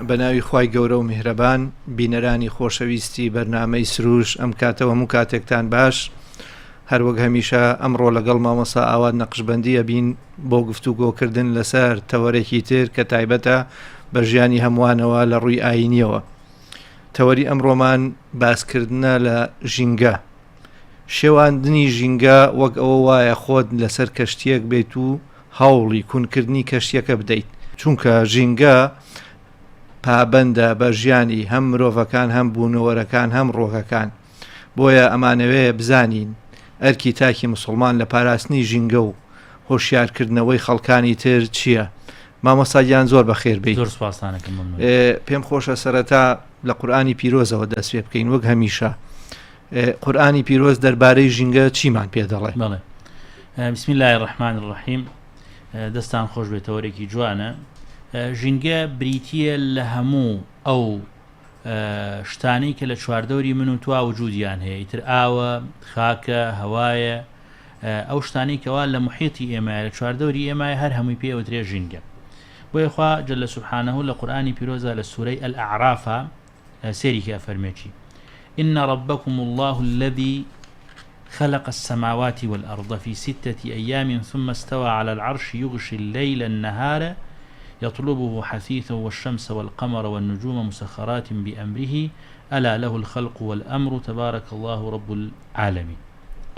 بەناوی خوای گەورە و میهرەبان بینەرانی خۆشەویستی بەرنامەی سروش ئەم کاتەوە هەموو کاتێکتان باش هەروەک هەمیشە ئەمڕۆ لەگەڵ مامۆستا ئاوات نەقشبەندیە بین بۆ گفتوگۆکردن لەسەر تەوەرێکی تر کە تایبەتە بە ژیانی هەمووانەوە لە ڕووی ئاینیەوە. تەوەری ئەمڕۆمان باسکردنە لە ژینگە، شێواندنی ژینگە وەک ئەوە وایە خۆت لەسەر کەشتیەک بێت و هەوڵی کوونکردنی کەشتیەکە بدەیت، چونکە ژینگە پابەندە بە ژیانی هەم مرۆڤەکان هەم بوونەوەرەکان هەم ڕۆگەکان. بۆیە ئەمانەوەیە بزانین ئەرکی تاکی مسلمان لە پاراستنی ژینگە و هۆشیارکردنەوەی خەڵکانی تر چییە؟ مامۆستاگیان زۆر بەخێر بیت. پێم خۆشە سەرەتا لە قورئانی پیرۆزەوە دەست پێ بکەین وەک هەمیشە. قورئانی پیرۆز دەربارەی ژینگە چیمان پێ دەڵێ؟ بسم الله الرحمن الرحیم. دەستان خۆش بێتەوەرێکی جوانە. ژینگە بریتیە لە هەموو ئەو شتانەی کە لە چواردەوری من و توا وجودیان هەیە، ئیتر ئاوە، خاکە، هەوایە، ئەو شتانەی کەوا لە محیطی ئێمە لە چواردەوری ئێمە هەر هەمووی پێوترێ ژینگە. بۆیە خوا جل سبحانه لە قورئانی پیرۆزە لە سوورەی الأعراف سێریکە فەرمێکی إن ربكم الله الذي خلق السماوات والأرض في 6 أيام ثم استوى على العرش يغشي الليل النهار يطلبه حثيثا والشمس والقمر والنجوم مسخرات بأمره ألا له الخلق والأمر تبارك الله رب العالمين.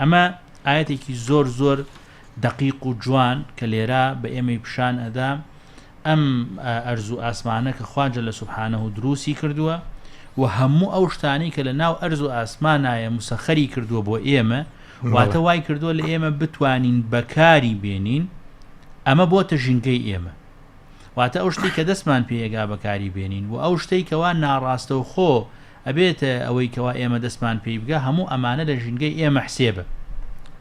أما آياتك زور زور دقيق جوان كليرا بأمي بشان أدام أم أرزو آسمانك خواجة سبحانه دروسي كردوا وهمو أوشتاني كلناو أرزو آسمانا مسخري كردوا بو إيمة واتواي كردوا لإيمة بتوانين بكاري بينين أما بو تجنكي إيمة واتە ئەو شتەی کە دەستمان پێیەگا بەکاری بێنین و ئەو شتەی کەوا ناڕاستە و خۆ ئەبێتە ئەوەی کەوا ئێمە دەستمان پێی بگا هەموو ئەمانە لە ژینگەی ئێمە حسێبە.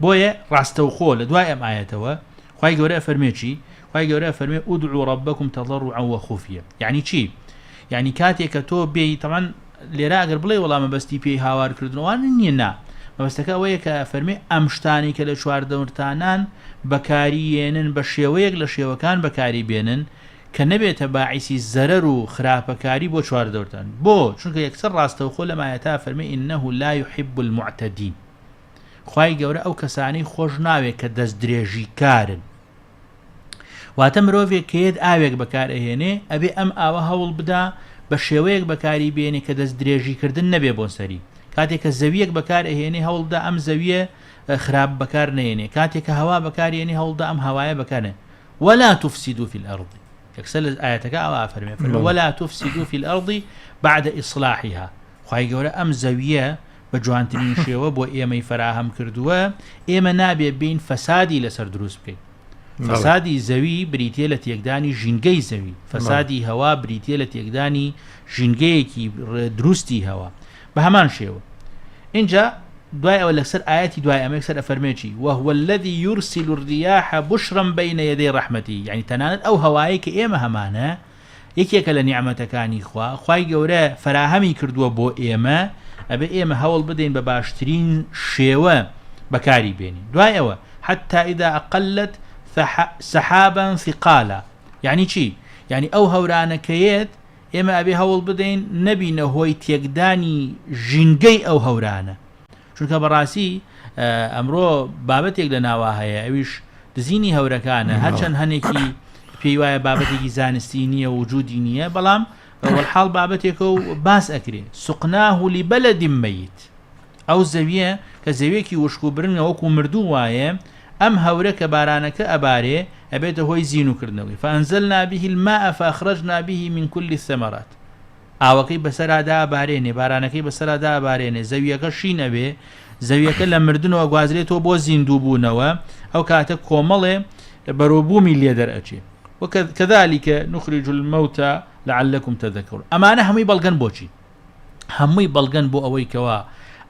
بۆیە ڕاستە و خۆ لە دوای ئەم ئاەتەوە خوای گەورە فەرمێکی خوای گەورە فەرمێ ئودعوا ربکم تضرعا وخفیە. یعنی چی؟ یعنی کاتێک کە تۆ بێی تەمان لێرە ئەگەر بڵێ وەڵامە بەستی پێی هاوارکردنەوە نییە نا مەبەستەکە ئەوەیە کە فەرمێ ئەم شتانی کە لە چواردەورتانان بەکاریێنن بە شێوەیەک لە شێوەکان بەکاری بێنن کە نەبێتە باعیسی زەرەر و خراپەکاری بۆ چواردەورتان. بۆ چونکە یەکسەر ڕاستە و خۆ لە مایەتا فەرمێ إنه لا يحب المعتدين. خوای گەورە ئەو کەسانەی خۆش ناوێت کە دەست درێژی کارن. واتە مرۆڤێک کێت ئاوێک بەکار ئەهێنێ ئەبێ ئەم ئاوە هەوڵ بدا بە شێوەیەک بەکاری بێنێ کە دەست درێژیکردن نەبێ بۆ سەری. کاتێک کە زەویەک بەکار ئەهێنێ هەوڵدا ئەم زەویە خراپ بەکار نەهێنێ. کاتێک کە هەوا بەکارهێنێ هەوڵدا ئەم هەوایە بەکارێ. ولا تفسدوا في الأرض. يكسل آياتك أو أفرمي ولا تفسدوا في الأرض بعد إصلاحها. خوای گەورە ئەم زەویە بە جوانترین شێوە بۆ ئێمەی فراهەم کردووە ئێمە نابێ بین فەسادی لەسەر دروست بکەین. فەسادی زەوی بریتیە لە تێکدانی ژینگەی زەوی، فەسادی هەوا بریتیە لە تێکدانی ژینگەیەکی دروستی هەوا. بە هەمان شێوە اینجا دوای ئەوە لەسەر ئاەتی دوای ئەمە یەکسەر ئەفەرمێکی وهو الذي يرسل الرياح بشرا بين يدي رحمته. يعني تەنانەت ئەو هەوایی کە ئێمە هەمانە یەکێکە لە نیعمەتەکانی خوا خوای گەورە فراهەمی کردووە بۆ ئێمە ئەبێ ئێمە هەوڵ بدەین بە باشترین شێوە بەکاری بێنین. دوای ئەوە حتى إذا أقلت سحابا ثقالا. يعني چی؟ يعني ئەو هەورانەکەیەت ئێمە ئەبێ هەوڵ بدەین نەبینە هۆی تێکدانی ژینگەی ئەو هەورانە. چونکە بەڕاستی ئەمڕۆ بابەتێک لە ناوا هەیە ئەویش دزینی هەورەکانە، هەرچەند هەنێکی پێی وایە بابەتێکی زانستی نییە وجودی نییە، بەڵام وەڵحاڵ بابەتێکە و باس ئەکرێ سقناه لبلد ميت. ئەو زەویە کە زەویەکی وشک و برنگە وەکو مردوو وایە ئەم هەورە کە بارانەکە ئەبارێ ئەبێتە هۆی زینوکردنەوەی فأنزلنا به الماء فأخرجنا به من كل الثمرات. ئاوەکەی بەسەرادا ئەبارێنێ، بارانەکەی بەسەرادا ئەبارێنێ، زەویەکە شین ئەبێ، زەویەکە لە مردنەوە گوازرێتەوە بۆ زیندوو بوونەوە، ئەو کاتە کۆمەڵێ بەرەوبوومی لێ دەرئەچێ. وكذلك نخرج الموتى لعلكم تذكرون. ئەمانە هەمووی بەڵگەن بۆچی؟ هەمووی بەڵگەن بۆ ئەوەی کەوا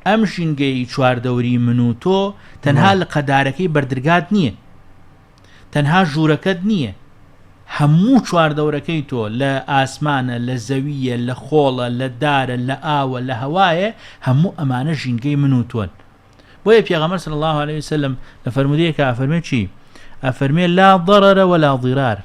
ئەم ژینگەی چواردەوری من و تۆ تەنها لە قەدارەکەی بەردرگات نییە، تەنها ژوورەکەت نییە، هەموو چواردەورەکەی تۆ لە ئاسمانە، لە زەویە، لە خۆڵە، لە دارە، لە ئاوە، لە هەوایە، هەموو ئەمانە ژینگەی من و تۆن. بۆیە پێغەمبەر صلی الله عليه وسلم لە فەرمودەیەکە ئەفەرمێ چی؟ ئەفەرمێ لا ضرر ولا ضرار.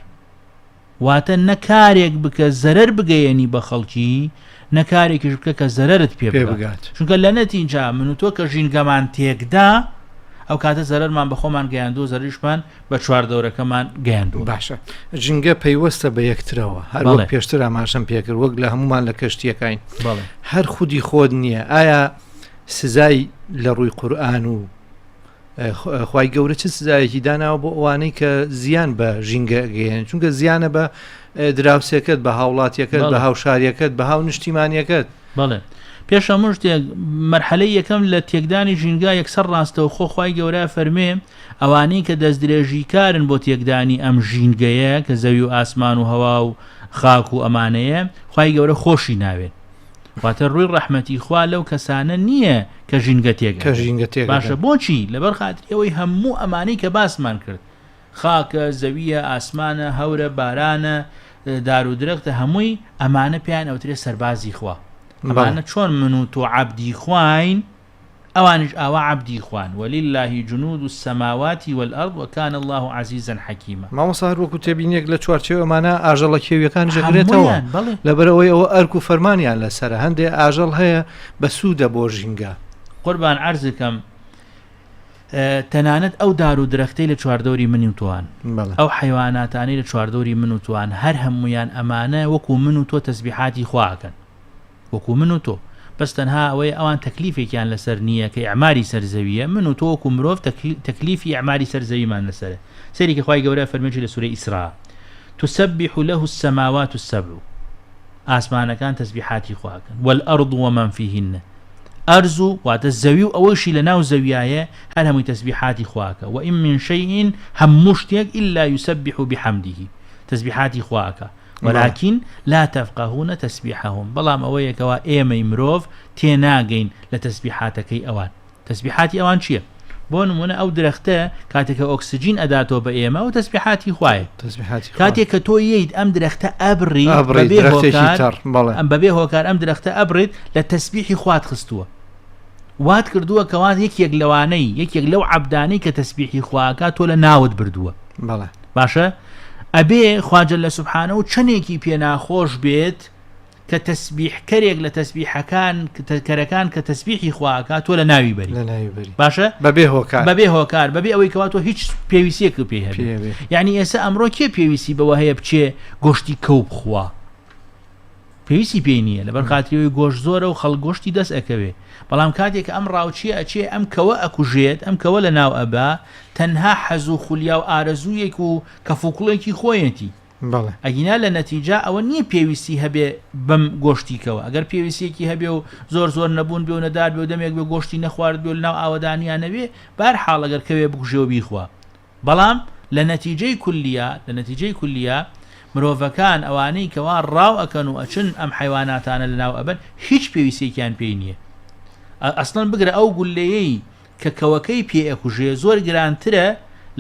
واتە نەکارێک بکە زەرەر بگەیەنی بە خەڵکی نەکارێکیش بکە کە زەرەرت پێ بگات چونکە لە نەتیجا من و تۆ کە ژینگەمان تێکدا ئەو کاتە زەرەرمان بە خۆمان گەیاندوو زەریشمان بە چواردەورەکەمان گەیاندوو باشە ژینگە پەیوەستە بە یەکترەوە هەروەک پێشتر ئاماژەم پێکرد وەک لە هەمومان لە کەشتیەکەین هەر خودی خۆت نییە ئایا سزای لە ڕووی قورئان و خوای گەورە چه سزایەکی داناوە بۆ ئەوانەی کە زیان بە ژینگە گەیەن چونکە زیانە بە دراوسێکت بە هاوڵاتیەکەت بە هاوشاریەکەت بە هاو نیشتیمانیەکەت بەڵێ پێش هەموو شتێک مەرحەلەی یەکەم لە تێکدانی ژینگا یەکسەر ڕاستەوە خۆخوای گەورە فەرمێ ئەوانەی کە دەست درێژی کارن بۆ تێکدانی ئەم ژینگەیە کە زەوی و ئاسمان و هەوا و خاک و ئەمانەیە خوای گەورە خۆشی ناوێت واتە ڕووی ڕەحمەتی خوا لەو کەسانە نییە کە ژینگە تێک باشە بۆچی لەبەر خاتری ئەوەی هەموو ئەمانەی کە باسمان کرد خاکە زەویە ئاسمانە هەورە بارانە دار و درەختە هەمووی ئەمانە پێیان ئەوترێ سەربازی خوا ئەمانە چۆن من و تۆ عەبدی خواین ئەوانش ئاوا عەبدی خوان ولله جنود السماوات والأرض وكان الله عزيزا حكيما مامۆستا هەر وەکو تێبینێک لە چوارچێوە ئەمانە ئاژەڵە کێویەکان ژەگرێتەوە لەبەرەوەی ئەوە ئەرک و فەرمانیان لەسەرە هەندێک ئاژەڵ هەیە بە سوودە بۆ ژینگە قوربان عەرزکەم تەنانەت ئەو دار و درەختەی لە چواردەوری منی و توان ئەو حیواناتانەی لە چواردەوری من و توان هەر هەمویان ئەمانە وەکو من و تۆ تەسبیحاتی خواکەن وەکو من و تۆ بەس تەنها ئەوەی ئەوان تەکلیفێکیان لەسەر نییە کە ئەعماری سەرزەویە من و تۆ وەکو مرۆڤ تەکلیفی ئەعماری سەرزەویمان لەسەرە سەیری کە خوای گەورە فەرمێکی لە سورەی ئیسرا تسبح له السماوات السبع ئاسمانەکان تەسبیحاتی خواکەن والأرض ومن فيهن ئەرز و واتە زەوی و ئەوەشی لە ناو زەویایە هەر هەمووی تەسبیحاتی خواکە وئن من شيء هەموو شتێک إلا يسبح بحمده تەسبیحاتی خواکە ولكن لا تفقهون تسبيحهم بەڵام ئەوەیەکەوە ئێمەی مرۆڤ تێناگەین لە تەسبیحاتەکەی ئەوان تەسبیحاتی ئەوان چییە بۆ نمونە ئەو درەختە کاتێککە ئۆکسجین ئەداتەوە بە ئێمە و تەسبیحاتی خوایە کاتێک کە تۆ ییت ئەم درەختە ئەبڕی بەبێ هۆکار ئەم درەختە ئەبڕیت لە تەسبیحی خوات خستووە وات کردووە کەوان یەکێک لەوانەی یەکێک لەو عەبدانەی کە تەسبیحی خواکە تۆ لە ناوت بردووە باشە ئەبێ خواجە لە سوبحانە و چەندێکی پێناخۆش بێت کە تەسبیح کەرێک لە تەسبیحەکان کەرەکان کە تەسبیحی خواکە تۆ لە ناوی بەری باشە بەبێ هۆکار بەبێ ئەوەی کەوا تۆ هیچ پێویستیەک پێ هەبێ یعنی ئێستا ئەمڕۆ کێ پێویستی بەوە هەیە بچێ گۆشتی کەو بخوا پێویستی پێی نییە لەبەر خاتریەوەی گۆشت زۆرە و خەڵک گۆشتی دەست ئەکەوێ بەڵام کاتێک ئەم ڕاوچیە ئەچێ ئەم کەوە ئەکوژێت ئەم کەوە لە ناو ئەبا تەنها حەز و خولیا و ئارەزوویەک و کەفوکڵێکی خۆیەتی ئەگینا لە نەتیجا ئەوە نییە پێویستی هەبێ بەم گۆشتیکەوە ئەگەر پێویستێکی هەبێ و زۆر نەبوون بێ و نەدار بێ و دەمێک بێ گۆشتی نەخوارد بێ و ناو ئاوەدانیان نەبێ بەرحاڵ ئەگەر کەوێ بکوژێ و بیخوا بەڵام لە نەتیجەی کولیە مرۆڤەکان ئەوانەی کەوا ڕاو ئەکەن و ئەچن ئەم حیواناتانە لە ناو ئەبن هیچ پێویستێکیان پێی نییە ئەسڵەن بگرە ئەو گولەیەی کە کەوەکەی پێ ئەکوژێ زۆر گرانترە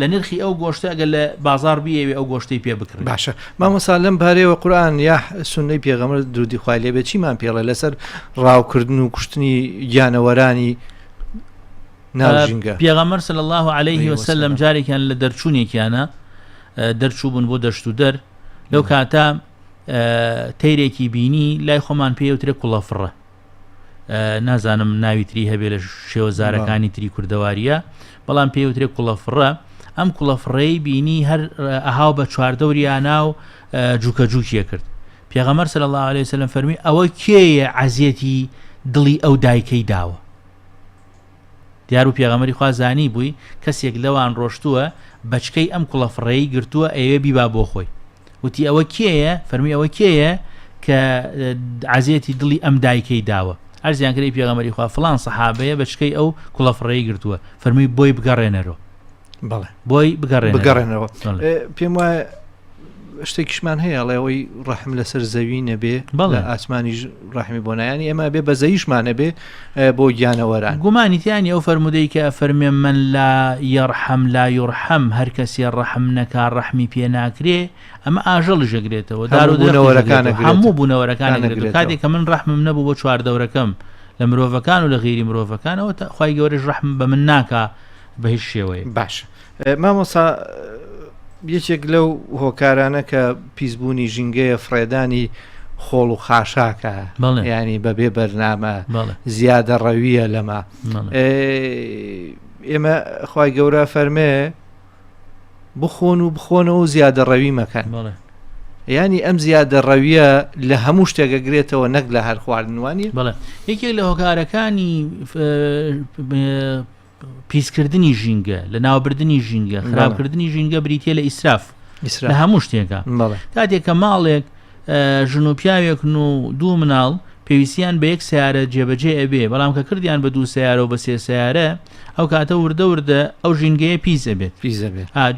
لە نرخی ئەو گۆشتە ئەگەر لە بازار بیەوێ ئەو گۆشتەی پێ بکڕێت باشە مامۆستا لەم بارەیەوە قورئان یا سوننەی پێغەمبەر درودی خوای لێ بێ چیمان پێڵێ لەسەر ڕاوکردن و کوشتنی گیانەوەرانی ناو ژینگە پێغەمبەر صلی الله عليه وسلم جارێکیان لە دەرچوونێکیانە دەرچوو بوون بۆ دەشت و دەر لەو کاتە تەیرێکی بینی لای خۆمان پێوترێ کوڵەفڕە نازانم ناوی تری هەبێ لە شێوەزارەکانی تری کوردەواریە بەڵام پێوترێ کوڵەفڕە ئەم کوڵەفڕەی بینی هەر ئەهاو بە چواردەوریانە و جوکە جووکیە کرد پێغەمبەر صلی الله عليه وسلم فەرمی ئەوە کێیە عەزیەتی دڵی ئەو دایکەی داوە دیار و پێغەمبەری خوا زانی بووی کەسێک لەوان ڕۆشتووە بەچکەی ئەم کوڵەفڕەی گرتووە ئەوێ بیبا بۆ خۆی وتی ئەوە کێیە فەرمی ئەوە کێیە کە عەزیەتی دڵی ئەم دایکەی داوە ئەرزیان کردی پێغەمبەری خوا فڵان سەحابەیە بەچکەی ئەو کوڵەفڕەی گرتووە فەرمی بۆی بگەڕێنەرەوە بەڵێ بۆی بگەڕێنەوە پێم وایە شتێکیشمان هەیە ئەڵێەوەی ڕەحم لەسەر زەوی نەبێ لە ئاسمانیش ڕەحمی بۆ نایانی ئێمە بێ بە زەویشمانە بێ بۆ گیانەوەران گومانیتیانی ئەو فەرمودەی کە فەرمێ من لا یەرحەم لا یورحەم هەر کەسێ ڕەحم نەکا ڕەحمی پێ ناکرێ ئەمە ئاژەڵی ژەگرێتەوە هەموو بوونەوەرەکانەگرێت کاتێک کە من ڕەحمم نەبوو بۆ چواردەورەکەم لە مرۆڤەکان و لە غیری مرۆڤەکانەوە خوای گەورەش ڕەحم بە من ناکا بە هیچ شێوەیە باش مامۆستا یەکێک لەو هۆکارانە کە پیسبوونی ژینگەیە فڕێدانی خۆڵ و خاشاکە ینی بەبێ بەرنامە زیادە ڕەویە لەمە ئێمە خوای گەورە فەرمێ بخۆن و بخۆنەوە زیادە ڕەوی مەکەن ینی ئەم زیادە ڕەویە لە هەموو شتێگەگرێتەوە نەک لە هەر خواردنوانی بەڵێ یەکێک لە هۆکارەکانی پیسکردنی ژینگە لە ناوبردننی ژینگە خراپکردنی ژینگە بریتە لە ئیسراف لە هەموو شتێکە کاتێک کە ماڵێک ژن و پیاوێکن و دوو مناڵ پێویستیان بە یەک سیارە جێبەجێ ئەبێ بەڵام کە کردیان بە دوو سیارە و بە سێ سیارە ئەو کاتە وردە وردە ئەو ژینگەیە پیس ئەبێت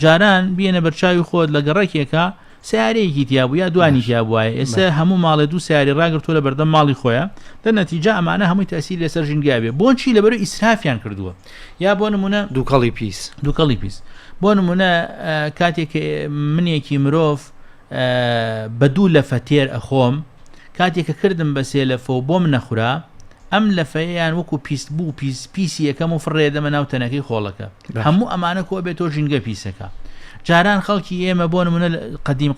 جاران بێنە بەرچاوی خۆت لە گەڕێکێکە سیارەیەکی تیابوو یا دوانی تیابووایە ئێستا هەموو ماڵێ دوو سیاری ڕاگرتووە لە بەردەم ماڵی خۆیە دە نەتیجە ئەمانە هەمووی تاسی لەسەر ژینگا بێ بۆچی لەبەرەوەی ئیسرافیان کردووە یا بۆ نمونە دووکەڵی پیس بۆ نمونە کاتێک منێکی مرۆڤ بە دوو لە فەتێر ئەخۆم کاتێککە کردم بە سێ لەفە و بۆم نەخورا ئەم لەفەیان وەکو پیست بوو پیسی یەکەم و فڕێدەمە ناو تەنەکەی خۆڵەکە هەموو ئەمانە کۆ بێتۆ ژینگە پیسەکە جاران خەڵکی ئێمە بۆ نمونە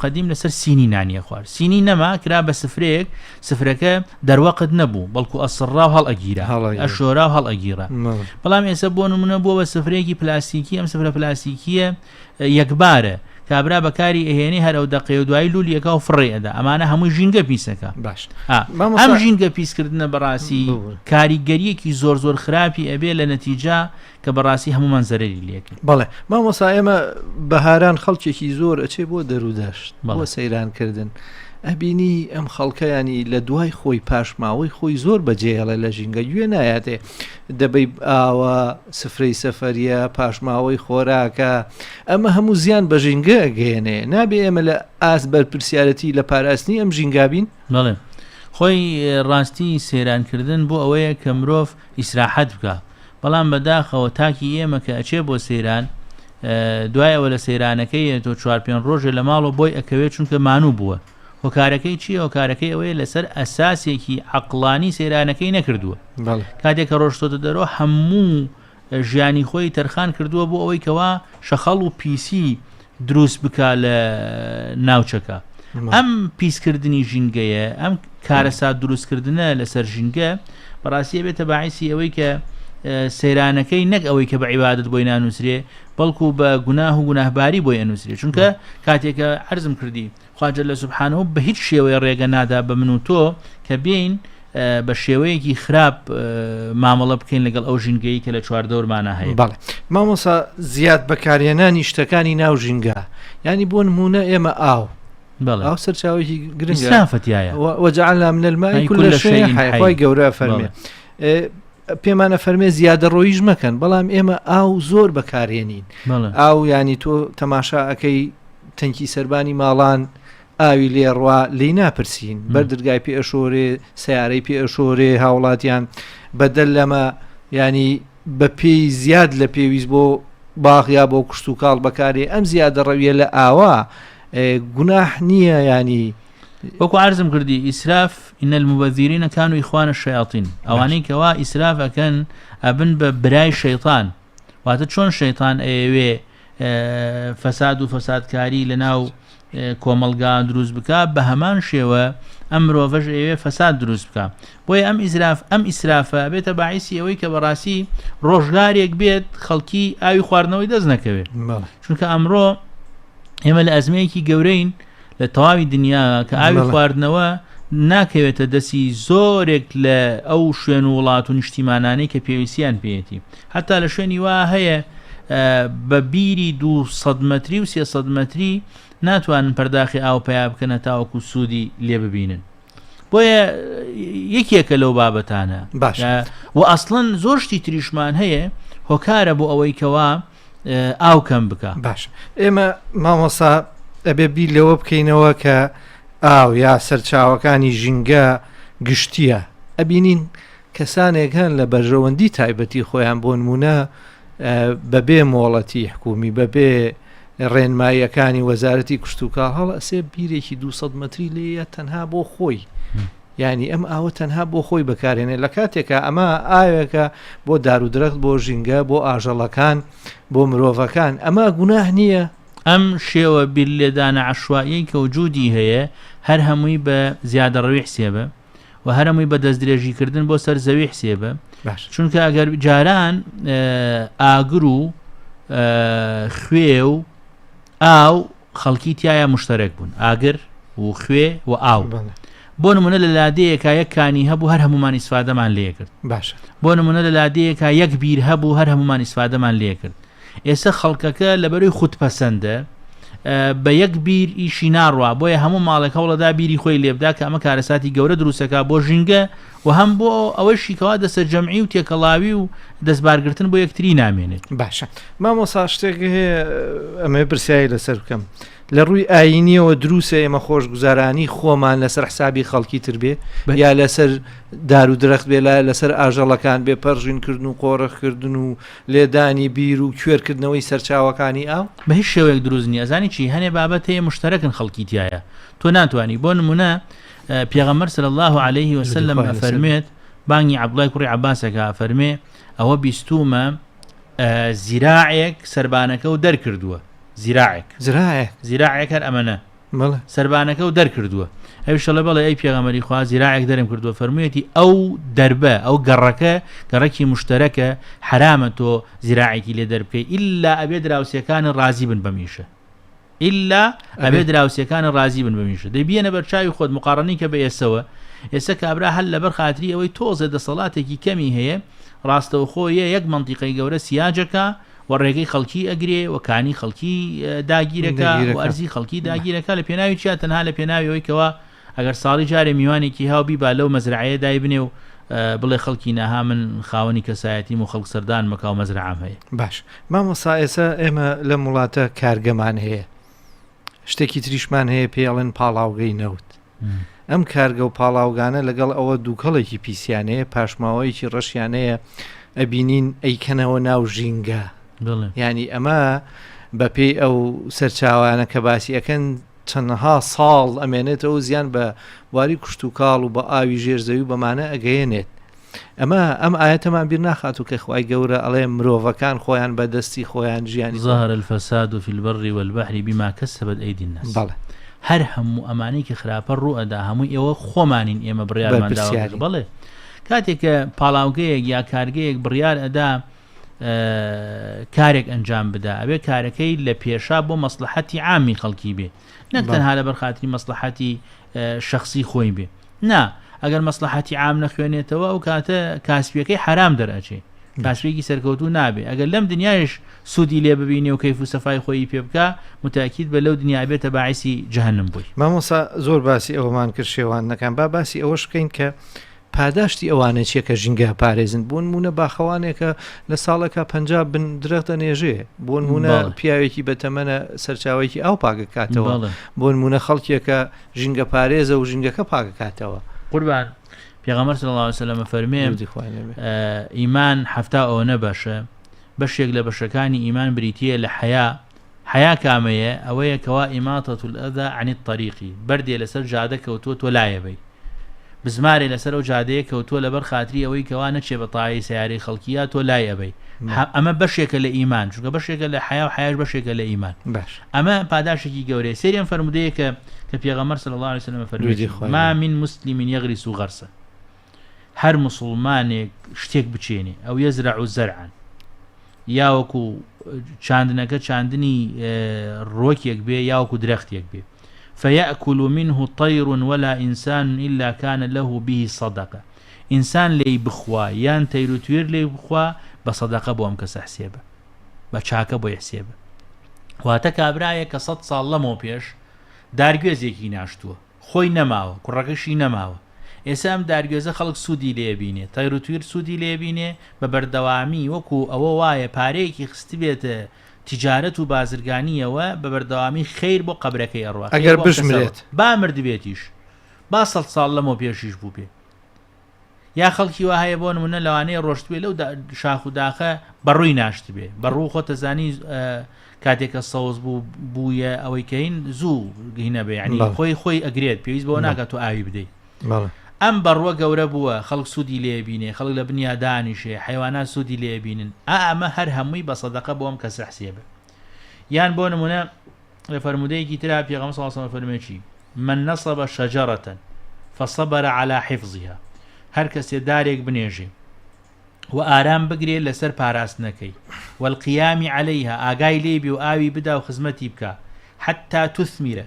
قەدیم لەسەر سینی نانیە خوارد سینی نەما کرا بە سفرەیەک سفرەکە دەروەقت نەبوو بەڵکو ئەسڕا و هەڵئەگیرە ئەشۆرا و هەڵئەگیرە بەڵام ئێستا بۆ نمونە بۆ بە سفرەیەکی پلاسیکی ئەم سفرە پلاسیکیە یەکبارە کابرا بەکاری ئەهێنی هەرە و دەقێ و دوای لولیەکە و فڕێدا ئەمانە هەمووی ژینگە پیسەکە باش ئەم ژینگە پیسکردنە بەڕاستی کاریگەریەکی زۆر خراپی ئەبێ لە نەتیجا کە بەڕاستی هەموو منزەرەی لێکن بەڵێ مامۆستا ئێمە بەهاران خەڵکێکی زۆر ئەچێ بۆ دەرودەشت بۆ سەیرانکردن ئەبینی ئەم خەڵکەیانی لە دوای خۆی پاشماوەی خۆی زۆر بەجێهێڵە لە ژینگە گوێ نایاتێ دەبەی ئاوە سفرەی سەفەریە پاشماوەی خۆراکە ئەمە هەموو زیان بە ژینگە ئەگەێنێ نابێ ئێمە لە ئاس بەرپرسیارەتی لە پاراستنی ئەم ژینگابین بەڵێ خۆی ڕاستی سەیرانکردن بۆ ئەوەیە کە مرۆڤ ئیسراحەت بکە بەڵام بەداخەوە تاکی ئێمە کە ئەچێ بۆ سەیران دوایەوە لە سەیرانەکەی تۆ 4-5 ڕۆژێ لە ماڵەوە بۆی ئەکەوێت چونکە مانوو بووە هۆکارەکەی چیە هۆکارەکەی ئەوەیە لەسەر ئەساسێکی عەقڵانی سەیرانەکەی نەکردووە کاتێک کە ڕۆژتۆتە دەرەوە هەموو ژیانی خۆی تەرخان کردووە بۆ ئەوەی کەوا شەخەڵ و پیسی دروست بکە لە ناوچەکە ئەم پیسکردنی ژینگەیە ئەم کارەسات دروستکردنە لەسەر ژینگە بەڕاستی بێتە باعیسی ئەوەی کە سەیرانەکەی نەک ئەوەی کە بە عیبادەت بۆی نانووسرێ بەڵکو بە گوناه و گوناهباری بۆی ئەنووسرێ چونکە کاتێکە عەرزم کردی خواجە لە سوبحانەوە بە هیچ شێوەیە ڕێگە نادا بە من و تۆ کە بین بە شێوەیەکی خراپ مامەڵە بکەین لەگەڵ ئەو ژینگەی کە لە چواردەورمانە هەیە بەڵێ مامۆسا زیاد بەکارهێنانی شتەکانی ناو ژینگە ینی بۆ نمونە ئێمە ئاو ئاو سەرچاوێکی گرنگە وجعلنا من الماء كل شيء حي خوای گەورە فەرمێ پێمانە فەرمێ زیادە ڕۆیش مەکەن بەڵام ئێمە ئاو زۆر بەکارهێنین ئاو ینی تۆ تەماشا ئەەکەی تەنکی سەربانی ماڵان ئاوی لێڕوا لی ناپرسین بەردرگای پێ ئەشۆرێ سیارەی پێ ئەشۆرێ هاوڵاتیان بەدەل لەمە ینی بە پێی زیاد لە پێویست بۆ باغیا بۆ کوشت و کاڵ بەکارێ ئەم زیادە ڕەویە لە ئاوا گوناح نییە ینی وەکو عەرزم کردی ئیسراف ئین المبەذیرینە کانوا ئیخوانە الشەیاطین ئەوانەی کەوا ئیسراف ئەکەن ئەبن بە برای شەیطان واتە چۆن شەیطان ئەیەوێ فەساد و فەسادکاری لە ناو کۆمەلگا دروست بکە بە هەمان شێوە ئەم مرۆڤەش ئەوێ فەساد دروست بکە بۆیە ئەم ئیسرافە بێتە باعیسی ئەوەی کە بەڕاستی ڕۆژگارێک بێت خەڵکی ئاوی خواردنەوەی دەست نەکەوێت چونکە ئەمڕۆ ئێمە لە ئەزمەیەکی گەورەین لە تەواوی دنیا کە ئاوی خواردنەوە ناکەوێتە دەستی زۆرێک لە ئەو شوێن و وڵات و نیشتیمانانەی کە پێویستیان پێێتی حتا لە شوێنی وا هەیە بە بیری 200 مەتری و 300 مەتری ناتوانن پەرداخی ئاو پیا بکەنە تاوەکو سوودی لێ ببینن بۆیە یەکێکە لەو بابەتانە و ئەسڵەن زۆر شتی تریشمان هەیە هۆکارە بۆ ئەوەی کەوا ئاو کەم بکە باش ئێمە مامۆسا ئەبێ بیر لەوە بکەینەوە کە ئاو یا سەرچاوەکانی ژینگە گشتیە ئەبینین کەسانێک هەن لە بەرژەوەندی تایبەتی خۆیان بۆ نمونە بەبێ مۆڵەتی حکومی بەبێ ڕێنماییەکانی وەزارەتی کوشتتوکە هەڵ ئەسێ بیرێکی 200 مەتری لێیە تەنها بۆ خۆی ینی ئەم ئاوە تەنها بۆ خۆی بەکارێنێ لە کاتێکە ئەمە ئاوێکە بۆ دارودرەخت بۆ ژینگە بۆ ئاژەڵەکان بۆ مرۆڤەکان ئەمە گوناه نییە ئەم شێوە بیر لێدانە عەشوائیی کە وجودی هەیە هەر هەمووی بە زیادە ڕەوی حسێبە و هەر هەمووی بە دەستدرێژیکردن بۆ سەر زەوی حسێبە چونکە ئەگەر جاران ئاگر و خوێ و ئاو خەڵکی تایە مشتەرەک بوون ئاگر و خوێ و ئاو بۆ نمونە لە لادەیەکە یەک کانی هەبوو هەر هەمومان ئیسفادەمان لێ کرد باشە بۆ نمونە لە لادەیەکە یەک بیر هەبوو هەر هەمومان ئیسفادەمان لێ کرد ئێستا خەڵکەکە لەبەرەوەی خودپەسەندە بە یەک بیر ئیشی ناڕوا بۆیە هەموو ماڵێک هەوڵەدا بیری خۆی لێبدا کە ئەمە کارەساتی گەورە دروستەکە بۆ ژینگە و هەم بۆ ئەوەی شیکەوا دەسەر جەمعی و تێکەڵاوی و دەستبارگرتن بۆ یەکتری نامێنێت باشە مامۆستا شتێک هەیە ئەمە پرسیایی لەسەر بکەم لە ڕووی ئاینیەوە دروستە ئێمە خۆشگوزارانی خۆمان لەسەر حسابی خەڵکی تر بێ یا لەسەر دار و درەخت بێ لەسەر ئاژەڵەکان بێ پەرژینکردن و قۆڕەخکردن و لێدانی بیر و کوێرکردنەوەی سەرچاوەکانی ئاو بە هیچ شێوەیەک دروست نیە ئەزانی چی هەنێ بابەت هەیە مشتەرەکن خەڵکی تایە تۆ ناتوانی بۆ نمونە پێغەمبەر صلی الله عليه وسلم ئەفەرمێت بانگی عەبدوڵای کوڕی عەباسەکە ئەفەرمێ ئەوە بیستومە زیراعێک سەربانەکە و دەرکردووە زیراعێک هەر ئەمەنە سەربانەکە و دەرکردووە ئەویشەڵە بەڵێ ئەی پێغەمبەری خوا زیراعێک دەرم کردووە فەرموویەتی ئەو دەربە ئەو گەڕەکی مشتەرەکە حرامە تۆ زیراعێکی لێ دەربکەی ئیلا ئەبێ دراوسەکانی ڕازی بن بەمیشە ئەبێ دراوسەکانی ڕازی بن بەمیشە دەبیەنە بەرچاوی خۆت مقارنەی کە بە ئێستا کابرا هەل لەبەر خاتری ئەوەی تۆزە دەسەڵاتێکی کەمی هەیە ڕاستەوخۆیە یەک منتیقەی گەورە سیاجەکە و ڕێگەی خەڵکی ئەگرێ و کانی خەڵکی داگیرەکە و ئەرزی خەڵکی داگیرەکە لە پێناوی چیا تەنها لە پێناویەوەی کەەوە ئەگەر ساڵی جارێ میوانێکی هاوبی با لەو مەزرعەیە دای بنێ و بڵێ خەڵکی نەها من خاوەنی کەسایەتیم و خەڵک سەردان مەکاو مەزرعام هەیە باش مامۆستا ئێستا ئێمە لە وڵاتە کارگەمان هەیە شتێکی تریشمان هەیە پێڵێن پاڵاوگەی نەوت ئەم کارگە و پاڵاوگانە لەگەڵ ئەوە دووکەڵێکی پیسیانەیە پاشماوەیەکی ڕەشیانەیە ئەبینین ئەیکەنەوە ناو ژینگە ینی ئەمە بەپێی ئەو سەرچاوانە کە باسی ئەەکەن چەندها ساڵ ئەمێنێتەوە زیان بە واری کوشت و کاڵ و بە ئاوی ژێرزەوی بەمانە ئەگەیەنێت ئەم ئاەتەمان بیر ناخات و کە خوای گەورە ئەڵێ مرۆڤەکان خۆیان بەدەستی خۆیان ژیانی ظهر الفساد في البر والبحر بما كسبت أيدي الناس هەر هەموو ئەمانەی کە خراپە ڕوئەدا هەمووی ئێوە خۆمانین ئێمە بڕیارماندا بڵێ کاتێک کە پاڵاوگەیەک یا کارگەیەک بڕیار ئەدا کارێک ئەنجام بدا ئەوێ کارەکەی لە پێشا بۆ مەسلحەتی عامی خەڵکی بێ نەک تەنها لە بەرخاتری مەسلحەتی شخصی خۆی بێ نا ئەگەر مەسلحەتی عام نەخوێنێتەوە ئەو کاتە کاسبیەکەی حرام دەرەچێ کاسبێکی سەرکەوتو نابێ ئەگەر لەم دنیایش سوودی لێ ببینێ و کەیف و سەفای خۆی پێ بکە متاکید بە لەو دنیا بێتە باعیسی جەهەنم بووی مامۆستا زۆر باسی ئەوەمان کرد شێوانەکان باسی ئەوەش بکەین کە پاداشتی ئەوانە چیەکە ژینگە پارێزن بۆ نمونە باخەوانێکە لە ساڵێکە پەنجاب بن درەختە نێژێ بۆ نمونە پیاوێکی بەتەمەنە سەرچاوێکی ئەو پاکەکاتەوە بۆ نمونە خەڵکێکە ژینگە پارێزە و ژینگەکە پاکەکاتەوە قوربان پێغەمبەر صلی الله علیه وسلم فەرمێ ئیمان هەفتا ئەوە نەبەشە بەشێک لە بەشەکانی ئیمان بریتیە لە حیا کامەیە ئەوەیە کەوا ئیماتەة الئەذى عن الطریق بەردێ لەسەر جادە کەوتووە تۆ لایەبەی بزمارێ لەسەر ئەو جادەیە کەوتووە لەبەر خاتری ئەوەی کەوا نەچێ بە تاایی سیارەی خەڵکیە تۆ لای ئەبەی ئەمە بەشێکە لە ئیمان چونکە بەشێکە لە حیا و حیاش بەشێکە لە ئیمان ئەمە پاداشێکی گەورەیە سێریان فەرمودەیەکە کە پێغەمبەر صلی الله علیه وسلم فەرمووی ما من مسلم يغرس غرسا هەر مسلمانێک شتێک بچێنێ ئەو یەزرع زەرعا یاوەکو چاندنەکە چاندنی ڕۆکێک بێ یاوەکو درەختێک بێ فيأكل منه طير ولا إنسان إلا كان له به صدقة إنسان لي بخوا يان تيرو توير لي بخوا بصدقة بوام كسحسيبه بچاكه بو يحسيبه واتك أبرايا كصد صال لمو بيش دارگوزيكي ناشتوه خوي نماوه كرقشي نماوه ئێسام دارگوێزە خەڵک سوودی لێبینێ تایروتویر سوودی لێبینێ بە بەردەوامی وەکو ئەوە وایە پارەیەکی خستی بێتە تیجارەت و بازرگانیەوە بە بەردەوامی خیر بۆ قەبرەکەی ئەڕوا ئەگەر بژمرێت با مردبێتیش با 100 ساڵ لەمەوە پێشیش بوو بێ یا خەڵکی وا هەیە بۆ نمونە لەوانەیە ڕۆشتوێ لەو شاخ و داخە بەڕووی ناشت بێ بەڕوو خۆ تەزانی کاتێکە سەوز بوویە ئەوەی کەین زوو گەینە بێ ینی خۆی ئەگرێت پێویست بەوە ناکات تو ئاوی بدەیت ئەم بەڕوە گەورە بووە خەڵک سوودی لێبینێ خەڵک لە بنیا دانیشێ حیوانات سوودی لێبینن ئەمە هەر هەمووی بە سەدەقە بۆم کەس حسێبە یان بۆ نمونە لفرمودەیەکی ترا پێغەمبەر صلی الله علیه و سلم فەرمێ چی من نصب شجرة فصبر على حفظها هەر کەسێ دارێک بنێژێ و ئارام بگرێ لەسەر پاراستنەکەی والقیامی عليها ئاگای لێبی و ئاوی بدا و خزمەتی بکە حتى تثمر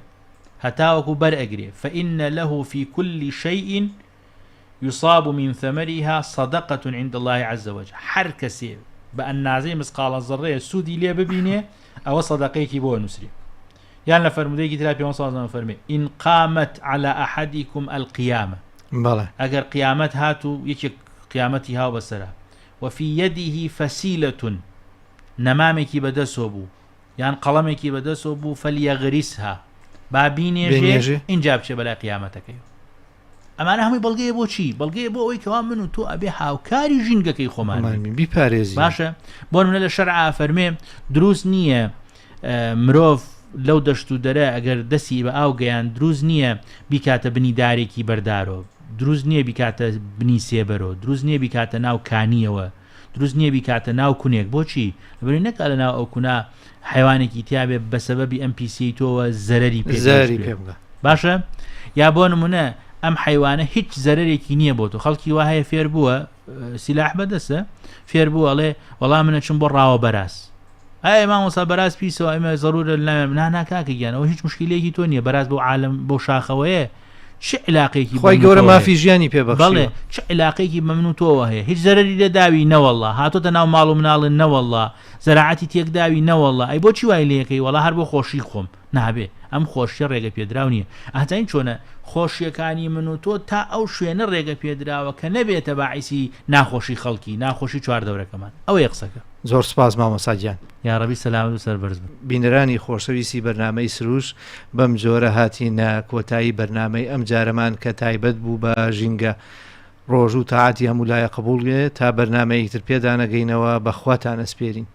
هەتاوەکو بەرئەگرێ فإن له في كل شيء يصاب من ثمرها صدقة عند الله عز وجل هەر کەسێ بە ئەندازەی مسقالە زەڕەیە سوودی لێ ببینێ ئەوە سەدەقەیەکی بۆ نووسری یان لە فەرمودەیەکی ترا پێغەمبەر صلی الله علیه و سلم فەرمێ إن قامت على أحدكم القيامة ئەگەر قیامەت هات و یەکێک قیامەتی هاو بەسەرا وفي يده فسيلة نەمامێکی بەدەستەوە بوو یان قەڵەمێکی بەدەستەوە بوو فليغرسها با بینێژێ اینجا بچێ بەلای قیامەتەکەی ئەمانە هەمووی بەڵگەیە بۆ چی بەڵگەیە بۆ ئەوەی کەوا من و تۆ ئەبێ هاوکاری ژینگەکەی خۆمان بیپارێزی باشە بۆ منە لە شەرعا فەرمێ دروست نییە مرۆڤ لەو دەشت و دەرە ئەگەر دەستی بە ئاو گەیان دروست نییە بیکاتە بنی دارێکی بەردارۆ دروست نییە بیکاتە بنی سێبەرۆ دروست نییە بیکاتە ناو کانیەوە دروست نییە بیکاتە ناو کونێک بۆچی لەبەر نەکا لە ناو ئەو کونا حیوانێکی تیاابێ بەسەبەبی MPC تۆوە زەرەری پێ باشە یا بۆ نمونە ئەم حیوانە هیچ زەرێکی نییە بۆ تۆ خەڵکی وا هەیە فێر بووە سیلاح بەدەسە فێر بووە ئەڵێ وەڵام منە چم بۆ ڕاوە بەراز ئەی مامۆستا بەراز پیسەوە ئەمە زەڕورە ناکاکە گیانەوە هیچ مشکلەیەکی تۆ نییە بەراز بۆ عالم بۆ شاخەوەیە چه علاقەیەکی خۆی گەورە مافی ژیانی پێبەخشێ چه علاقەیەکی بە من و تۆوە هەیە هیچ زەرری لێداوی نەوەڵڵا هاتۆتە ناو ماڵ و مناڵن نەوەڵڵا زەراعەتی تێکداوی نەوەڵڵا ئەی بۆچی وای لەکەی وەڵا هەر بۆ خۆشی خۆم نابێ ئەم خۆشیە ڕێگە پێدراو نییە ئەهتاین چۆنە خۆشیەکانی من و تۆ تا ئەو شوێنە ڕێگە پێدراوە کە نەبێتە باعیسی ناخۆشی خەڵکی ناخۆشی چواردەورەکەمان ئەوەیە قسەکە زۆر سپاس مامۆستاگیان یا ڕەبی سەلامەت و سەربەرز بن بینەرانی خۆشەویستی بەرنامەی سروش بەم جۆرە هاتینە کۆتایی بەرنامەی ئەم جارەمان کە تایبەت بوو بە ژینگە ڕۆژ و تاعاتی هەموو لایە قبوڵێ تا بەرنامەیەکتر پێدانەگەینەوە بەخواتان ئەسپێرین